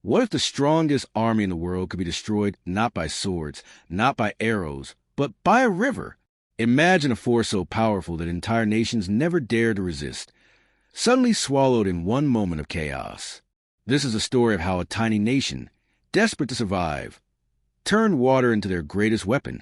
What if the strongest army in the world could be destroyed not by swords, not by arrows, but by a river? Imagine a force so powerful that entire nations never dare to resist, suddenly swallowed in one moment of chaos. This is a story of how a tiny nation, desperate to survive, turned water into their greatest weapon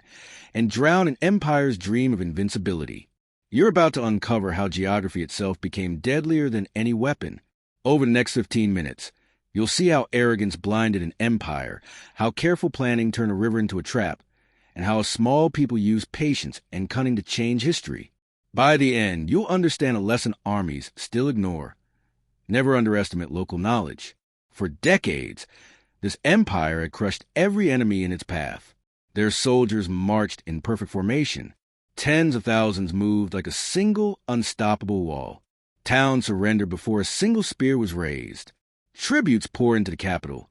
and drowned an empire's dream of invincibility. You're about to uncover how geography itself became deadlier than any weapon. Over the next 15 minutes, you'll see how arrogance blinded an empire, how careful planning turned a river into a trap, and how a small people used patience and cunning to change history. By the end, you'll understand a lesson armies still ignore. Never underestimate local knowledge. For decades, this empire had crushed every enemy in its path. Their soldiers marched in perfect formation. Tens of thousands moved like a single unstoppable wall. Towns surrendered before a single spear was raised. Tributes poured into the capital,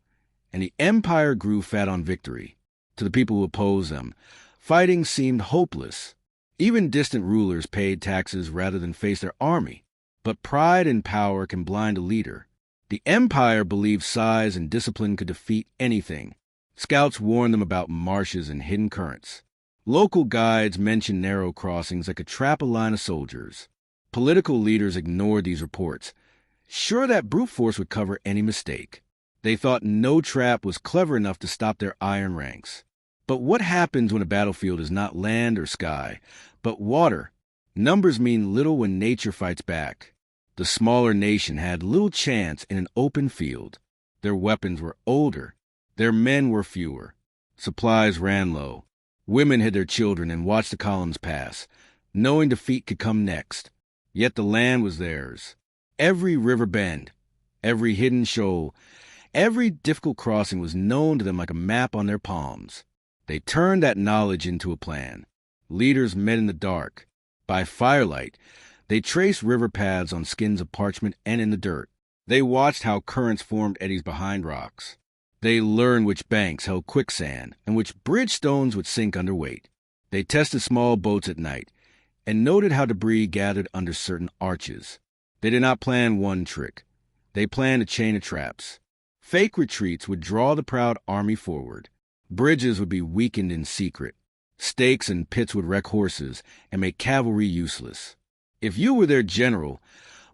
and the empire grew fat on victory. To the people who opposed them, fighting seemed hopeless. Even distant rulers paid taxes rather than face their army. But pride and power can blind a leader. The empire believed size and discipline could defeat anything. Scouts warned them about marshes and hidden currents. Local guides mentioned narrow crossings that could trap a line of soldiers. Political leaders ignored these reports, sure that brute force would cover any mistake. They thought no trap was clever enough to stop their iron ranks. But what happens when a battlefield is not land or sky, but water? Numbers mean little when nature fights back. The smaller nation had little chance in an open field. Their weapons were older. Their men were fewer. Supplies ran low. Women hid their children and watched the columns pass, knowing defeat could come next. Yet the land was theirs. Every river bend, every hidden shoal, every difficult crossing was known to them like a map on their palms. They turned that knowledge into a plan. Leaders met in the dark. By firelight, they traced river paths on skins of parchment and in the dirt. They watched how currents formed eddies behind rocks. They learned which banks held quicksand and which bridge stones would sink under weight. They tested small boats at night and noted how debris gathered under certain arches. They did not plan one trick. They planned a chain of traps. Fake retreats would draw the proud army forward. Bridges would be weakened in secret. Stakes and pits would wreck horses and make cavalry useless. If you were their general,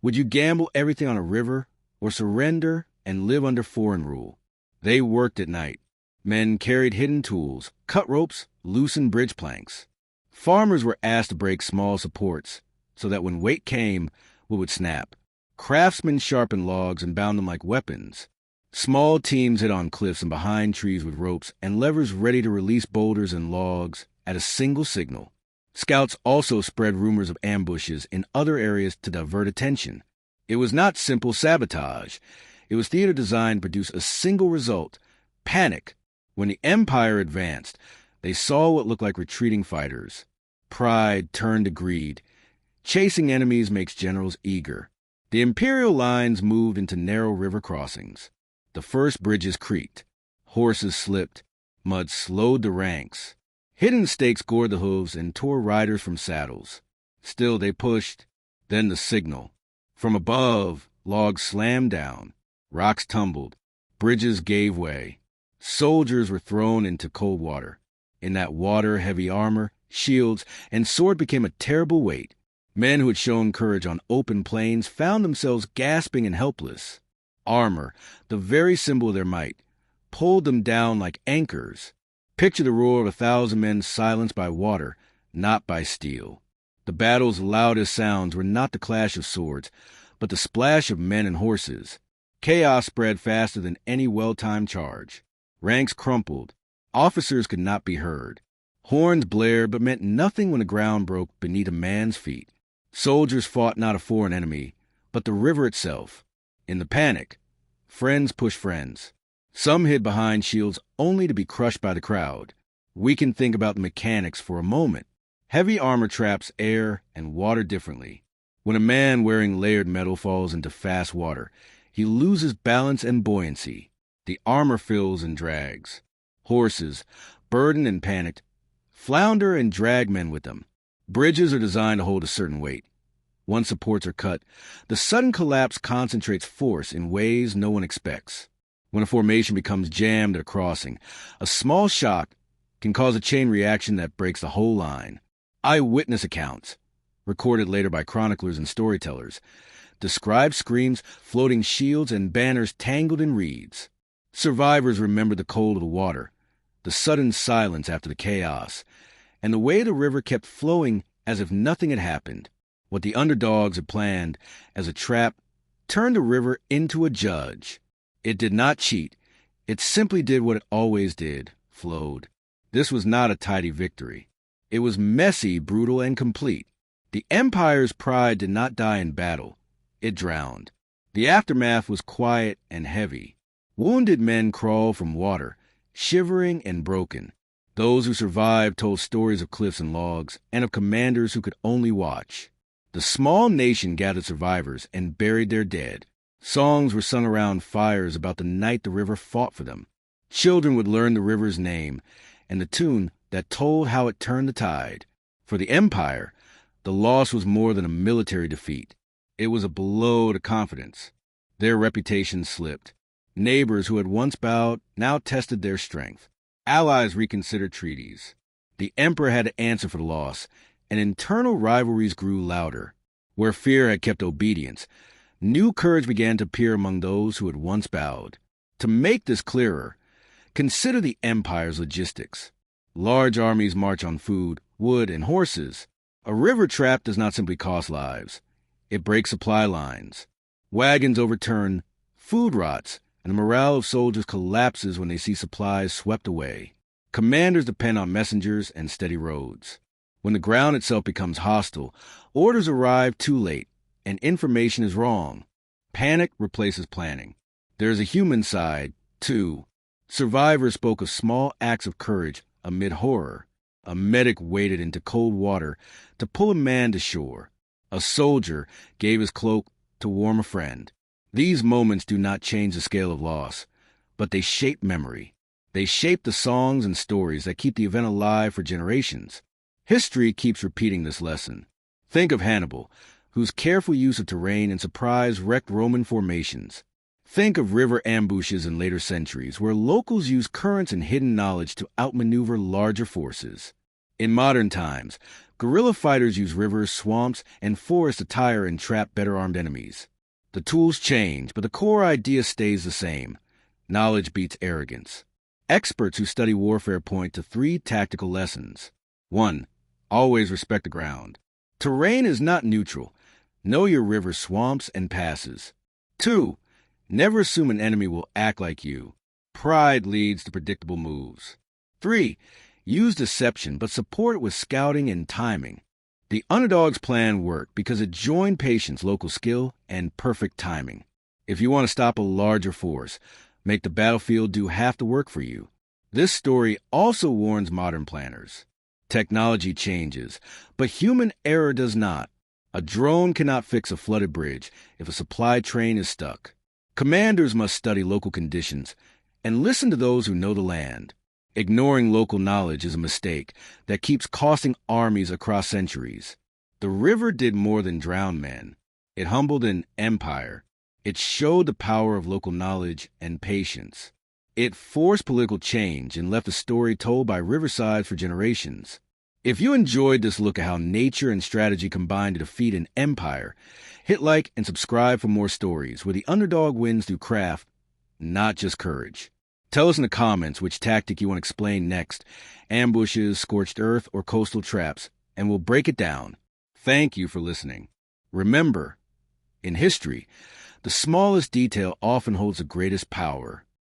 would you gamble everything on a river or surrender and live under foreign rule? They worked at night. Men carried hidden tools, cut ropes, loosened bridge planks. Farmers were asked to break small supports so that when weight came, wood would snap. Craftsmen sharpened logs and bound them like weapons. Small teams hid on cliffs and behind trees with ropes and levers ready to release boulders and logs at a single signal. Scouts also spread rumors of ambushes in other areas to divert attention. It was not simple sabotage. It was theater designed to produce a single result: panic. When the empire advanced, they saw what looked like retreating fighters. Pride turned to greed. Chasing enemies makes generals eager. The imperial lines moved into narrow river crossings. The first bridges creaked. Horses slipped. Mud slowed the ranks. Hidden stakes gored the hooves and tore riders from saddles. Still they pushed. Then the signal. From above, logs slammed down. Rocks tumbled. Bridges gave way. Soldiers were thrown into cold water. In that water, heavy armor, shields, and sword became a terrible weight. Men who had shown courage on open plains found themselves gasping and helpless. Armor, the very symbol of their might, pulled them down like anchors. Picture the roar of 1,000 men silenced by water, not by steel. The battle's loudest sounds were not the clash of swords, but the splash of men and horses. Chaos spread faster than any well-timed charge. Ranks crumpled. Officers could not be heard. Horns blared but meant nothing when the ground broke beneath a man's feet. Soldiers fought not a foreign enemy, but the river itself. In the panic, friends pushed friends. Some hid behind shields only to be crushed by the crowd. We can think about the mechanics for a moment. Heavy armor traps air and water differently. When a man wearing layered metal falls into fast water, he loses balance and buoyancy. The armor fills and drags. Horses, burdened and panicked, flounder and drag men with them. Bridges are designed to hold a certain weight. Once supports are cut, the sudden collapse concentrates force in ways no one expects. When a formation becomes jammed at a crossing, a small shock can cause a chain reaction that breaks the whole line. Eyewitness accounts, recorded later by chroniclers and storytellers, describe screams, floating shields, and banners tangled in reeds. Survivors remembered the cold of the water, the sudden silence after the chaos, and the way the river kept flowing as if nothing had happened. What the underdogs had planned as a trap turned the river into a judge. It did not cheat. It simply did what it always did, flowed. This was not a tidy victory. It was messy, brutal, and complete. The Empire's pride did not die in battle. It drowned. The aftermath was quiet and heavy. Wounded men crawled from water, shivering and broken. Those who survived told stories of cliffs and logs, and of commanders who could only watch. The small nation gathered survivors and buried their dead. Songs were sung around fires about the night the river fought for them. Children would learn the river's name and the tune that told how it turned the tide. For the Empire, the loss was more than a military defeat. It was a blow to confidence. Their reputation slipped. Neighbors who had once bowed now tested their strength. Allies reconsidered treaties. The emperor had to answer for the loss, and internal rivalries grew louder. Where fear had kept obedience, new courage began to appear among those who had once bowed. To make this clearer, consider the empire's logistics. Large armies march on food, wood, and horses. A river trap does not simply cost lives. It breaks supply lines. Wagons overturn, food rots, and the morale of soldiers collapses when they see supplies swept away. Commanders depend on messengers and steady roads. When the ground itself becomes hostile, orders arrive too late, and information is wrong. Panic replaces planning. There is a human side, too. Survivors spoke of small acts of courage amid horror. A medic waded into cold water to pull a man to shore. A soldier gave his cloak to warm a friend. These moments do not change the scale of loss, but they shape memory. They shape the songs and stories that keep the event alive for generations. History keeps repeating this lesson. Think of Hannibal, whose careful use of terrain and surprise wrecked Roman formations. Think of river ambushes in later centuries, where locals used currents and hidden knowledge to outmaneuver larger forces. In modern times, guerrilla fighters use rivers, swamps, and forests to tire and trap better-armed enemies. The tools change, but the core idea stays the same. Knowledge beats arrogance. Experts who study warfare point to 3 tactical lessons. 1. Always respect the ground. Terrain is not neutral. Know your rivers, swamps, and passes. 2. Never assume an enemy will act like you. Pride leads to predictable moves. 3. Use deception, but support it with scouting and timing. The Underdogs Plan worked because it joined patience, local skill, and perfect timing. If you want to stop a larger force, make the battlefield do half the work for you. This story also warns modern planners. Technology changes, but human error does not. A drone cannot fix a flooded bridge if a supply train is stuck. Commanders must study local conditions and listen to those who know the land. Ignoring local knowledge is a mistake that keeps costing armies across centuries. The river did more than drown men. It humbled an empire. It showed the power of local knowledge and patience. It forced political change and left a story told by riversides for generations. If you enjoyed this look at how nature and strategy combine to defeat an empire, hit like and subscribe for more stories where the underdog wins through craft, not just courage. Tell us in the comments which tactic you want explained next, ambushes, scorched earth, or coastal traps, and we'll break it down. Thank you for listening. Remember, in history, the smallest detail often holds the greatest power.